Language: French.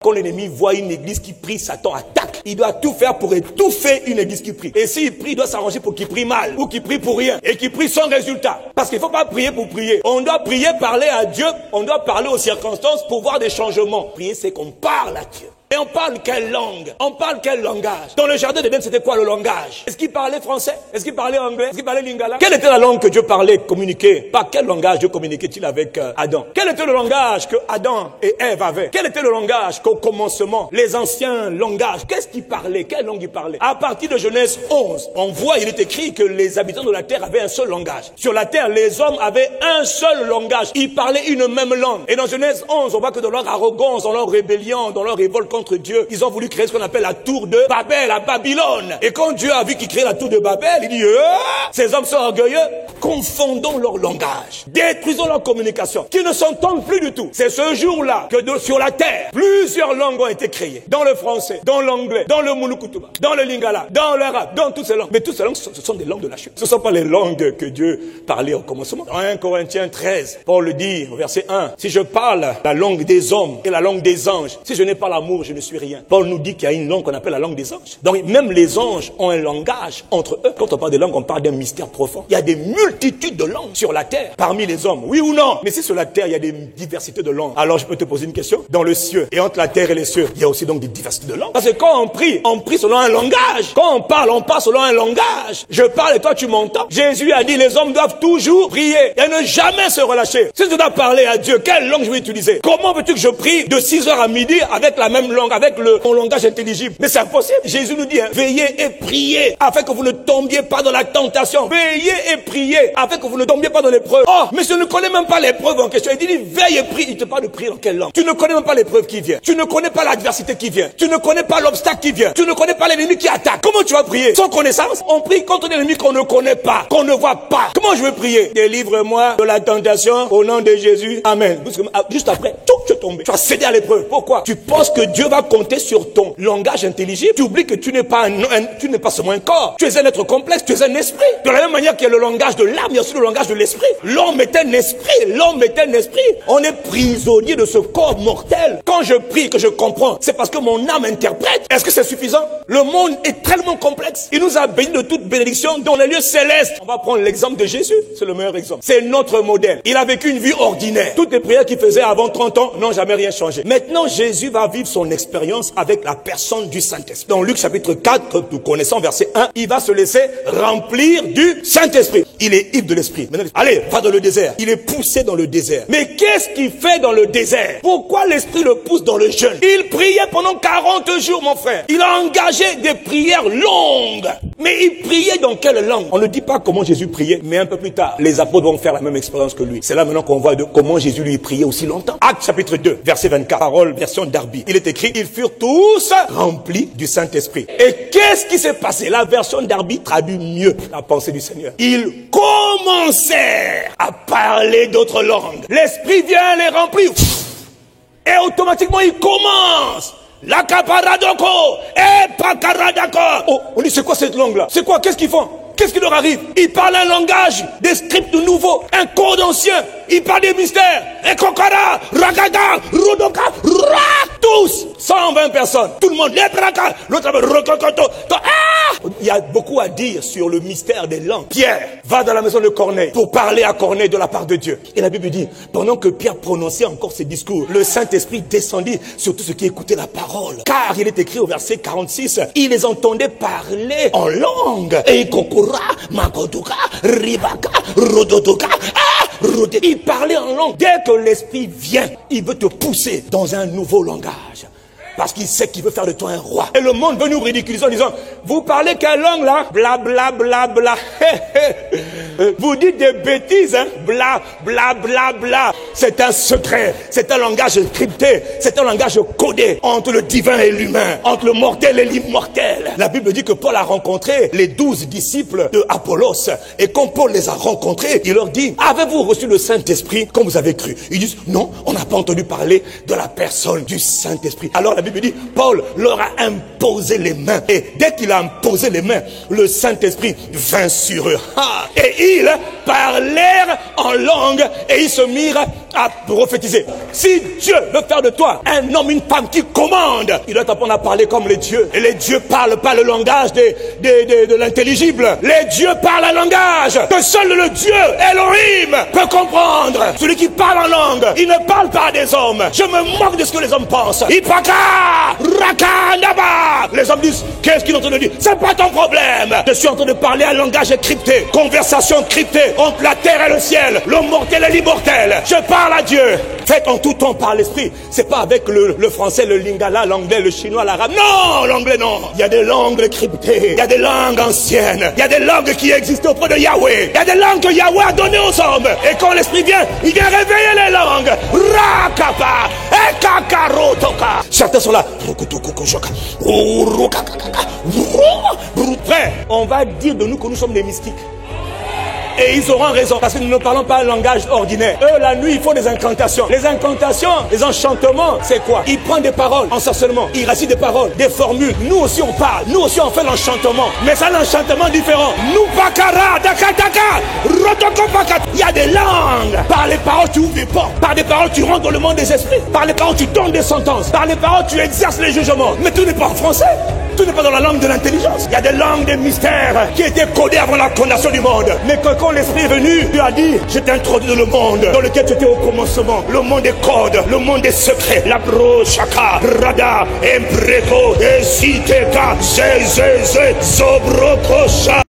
Quand l'ennemi voit une église qui prie, Satan attaque. Il doit tout faire pour étouffer une église qui prie. Et s'il prie, il doit s'arranger pour qu'il prie mal, ou qu'il prie pour rien, et qu'il prie sans résultat. Parce qu'il ne faut pas prier pour prier. On doit prier, parler à Dieu, on doit parler aux circonstances pour voir des changements. Prier, c'est qu'on parle à Dieu. Et on parle quelle langue? On parle quel langage? Dans le jardin d'Éden, c'était quoi le langage? Est-ce qu'il parlait français? Est-ce qu'il parlait anglais? Est-ce qu'il parlait lingala? Quelle était la langue que Dieu parlait, communiquait? Par quel langage Dieu communiquait-il avec Adam? Quel était le langage que Adam et Ève avaient? Quel était le langage qu'au commencement, les anciens langages, qu'est-ce qu'ils parlaient? Quelle langue ils parlaient? À partir de Genèse 11, on voit, il est écrit que les habitants de la terre avaient un seul langage. Sur la terre, les hommes avaient un seul langage. Ils parlaient une même langue. Et dans Genèse 11, on voit que dans leur arrogance, dans leur rébellion, dans leur révolte contre Dieu, ils ont voulu créer ce qu'on appelle la tour de Babel, à Babylone. Et quand Dieu a vu qu'ils créaient la tour de Babel, il dit, ces hommes sont orgueilleux, confondons leur langage, détruisons leur communication, qu'ils ne s'entendent plus du tout. C'est ce jour-là que sur la terre, plusieurs langues ont été créées. Dans le français, dans l'anglais, dans le mulukutuba, dans le lingala, dans l'arabe, dans toutes ces langues. Mais toutes ces langues, ce sont des langues de la chute. Ce ne sont pas les langues que Dieu parlait au commencement. Dans 1 Corinthiens 13, Paul le dit, au verset 1, si je parle la langue des hommes et la langue des anges, si je n'ai pas l'amour, je ne suis rien. Paul nous dit qu'il y a une langue qu'on appelle la langue des anges. Donc même les anges ont un langage entre eux. Quand on parle de langue, on parle d'un mystère profond. Il y a des multitudes de langues sur la terre, parmi les hommes, oui ou non? Mais si sur la terre, il y a des diversités de langues, alors je peux te poser une question. Dans le ciel et entre la terre et les cieux, il y a aussi donc des diversités de langues. Parce que quand on prie selon un langage. Quand on parle selon un langage. Je parle et toi tu m'entends. Jésus a dit, les hommes doivent toujours prier et ne jamais se relâcher. Si tu dois parler à Dieu, quelle langue je vais utiliser? Comment veux-tu que je prie de 6h à midi avec la même langue, avec mon langage intelligible? Mais c'est impossible. Jésus nous dit, veillez et priez afin que vous ne tombiez pas dans la tentation. Veillez et priez afin que vous ne tombiez pas dans l'épreuve. Oh, mais je ne connais même pas l'épreuve en question. Il dit, veille et prie. Il te parle de prier dans quelle langue? Tu ne connais même pas l'épreuve qui vient. Tu ne connais pas l'adversité qui vient. Tu ne connais pas l'obstacle qui vient. Tu ne connais pas l'ennemi qui attaque. Comment tu vas prier? Sans connaissance? On prie contre l'ennemi qu'on ne connaît pas, qu'on ne voit pas. Comment je vais prier? Délivre-moi de la tentation au nom de Jésus. Amen. Juste après, tu es tombé. Tu vas céder à l'épreuve. Pourquoi? Tu penses que Dieu va compter sur ton langage intelligible. Tu oublies que tu n'es pas tu n'es pas seulement un corps. Tu es un être complexe, tu es un esprit. De la même manière qu'il y a le langage de l'âme, il y a aussi le langage de l'esprit. L'homme est un esprit. L'homme est un esprit. On est prisonnier de ce corps mortel. Quand je prie, que je comprends, c'est parce que mon âme interprète. Est-ce que c'est suffisant? Le monde est tellement complexe. Il nous a bénis de toute bénédiction dans les lieux célestes. On va prendre l'exemple de Jésus. C'est le meilleur exemple. C'est notre modèle. Il a vécu une vie ordinaire. Toutes les prières qu'il faisait avant 30 ans n'ont jamais rien changé. Maintenant, Jésus va vivre son expérience avec la personne du Saint-Esprit. Dans Luc chapitre 4, que nous connaissons, verset 1, il va se laisser remplir du Saint-Esprit. Il est ivre de l'Esprit. Maintenant, allez, va dans le désert. Il est poussé dans le désert. Mais qu'est-ce qu'il fait dans le désert? Pourquoi l'Esprit le pousse dans le jeûne? Il priait pendant 40 jours, mon frère. Il a engagé des prières longues. Mais il priait dans quelle langue? On ne dit pas comment Jésus priait, mais un peu plus tard, les apôtres vont faire la même expérience que lui. C'est là maintenant qu'on voit comment Jésus lui priait aussi longtemps. Actes chapitre 2, verset 24, parole, version Darby. Il est écrit, ils furent tous remplis du Saint-Esprit. Et qu'est-ce qui s'est passé? La version Darby traduit mieux la pensée du Seigneur. Ils commencèrent à parler d'autres langues. L'Esprit vient les remplir. Et automatiquement, ils commencent. La caparadoko et pakaradako. Oh, on dit c'est quoi cette langue-là? C'est quoi? Qu'est-ce qu'ils font? Qu'est-ce qui leur arrive? Ils parlent un langage, des scripts nouveaux, un code ancien. Ils parlent des mystères. Et kokara, ragaga, rodoka, tous 120 personnes. Tout le monde, les braka, l'autre rokokoto. Il y a beaucoup à dire sur le mystère des langues. Pierre va dans la maison de Corneille pour parler à Corneille de la part de Dieu. Et la Bible dit, pendant que Pierre prononçait encore ses discours, le Saint-Esprit descendit sur tous ceux qui écoutaient la parole. Car il est écrit au verset 46, il les entendait parler en langue. Et kokora, makotoka, ribaka, rodotoka, il parlait en langue. Dès que l'Esprit vient, il veut te pousser dans un nouveau langage. Parce qu'il sait qu'il veut faire de toi un roi. Et le monde veut nous ridiculiser en disant, vous parlez quelle langue là? Bla bla bla bla. Vous dites des bêtises, hein? Bla bla bla bla. C'est un secret. C'est un langage crypté. C'est un langage codé entre le divin et l'humain. Entre le mortel et l'immortel. La Bible dit que Paul a rencontré les 12 disciples de Apollos. Et quand Paul les a rencontrés, il leur dit, avez-vous reçu le Saint-Esprit comme vous avez cru? Ils disent, non, on n'a pas entendu parler de la personne du Saint-Esprit. Alors la Bible dit, Paul leur a imposé les mains. Et dès qu'il a imposé les mains, le Saint-Esprit vint sur eux. Et ils parlèrent en langue et ils se mirent à prophétiser. Si Dieu veut faire de toi un homme, une femme qui commande, il doit t'apprendre à parler comme les dieux. Et les dieux parlent pas le langage de l'intelligible. Les dieux parlent un langage que seul le Dieu Elohim peut comprendre. Celui qui parle en langue, il ne parle pas des hommes. Je me moque de ce que les hommes pensent. Ipaka, Raka, Naba. Les hommes disent, qu'est-ce qu'ils ont en train de dire? C'est pas ton problème. Je suis en train de parler un langage crypté, conversation cryptée entre la terre et le ciel, le mortel et l'immortel. Je parle à Dieu. Faites en tout temps par l'esprit. C'est pas avec le français, le lingala, l'anglais, le chinois, l'arabe. Non, l'anglais non. Il y a des langues cryptées. Il y a des langues anciennes. Il y a des langues qui existent auprès de Yahweh. Il y a des langues que Yahweh a données aux hommes. Et quand l'esprit vient, il vient réveiller les langues. Rakapa, Ekakarotoka. Certains sont là. Frère, on va dire de nous que nous sommes des mystiques. Et ils auront raison, parce que nous ne parlons pas un langage ordinaire. Eux, la nuit, ils font des incantations. Les incantations, les enchantements, c'est quoi? Ils prennent des paroles, ensorcellement. Ils récitent des paroles, des formules. Nous aussi, on parle. Nous aussi, on fait l'enchantement. Mais c'est un enchantement différent. Nous, pakara, dakataka, rotokopaka. Il y a des langues. Par les paroles, tu ouvres des portes. Par des paroles, tu rentres dans le monde des esprits. Par les paroles, tu donnes des sentences. Par les paroles, tu exerces les jugements. Mais tout n'est pas en français. Tout n'est pas dans la langue de l'intelligence. Il y a des langues, des mystères qui étaient codés avant la fondation du monde. Mais quand l'esprit est venu, Dieu a dit, je t'ai introduit dans le monde dans lequel tu étais au commencement. Le monde des codes, le monde des secrets. La brochaka, rada, empreko, esiteka, zezeze, zobrokosha.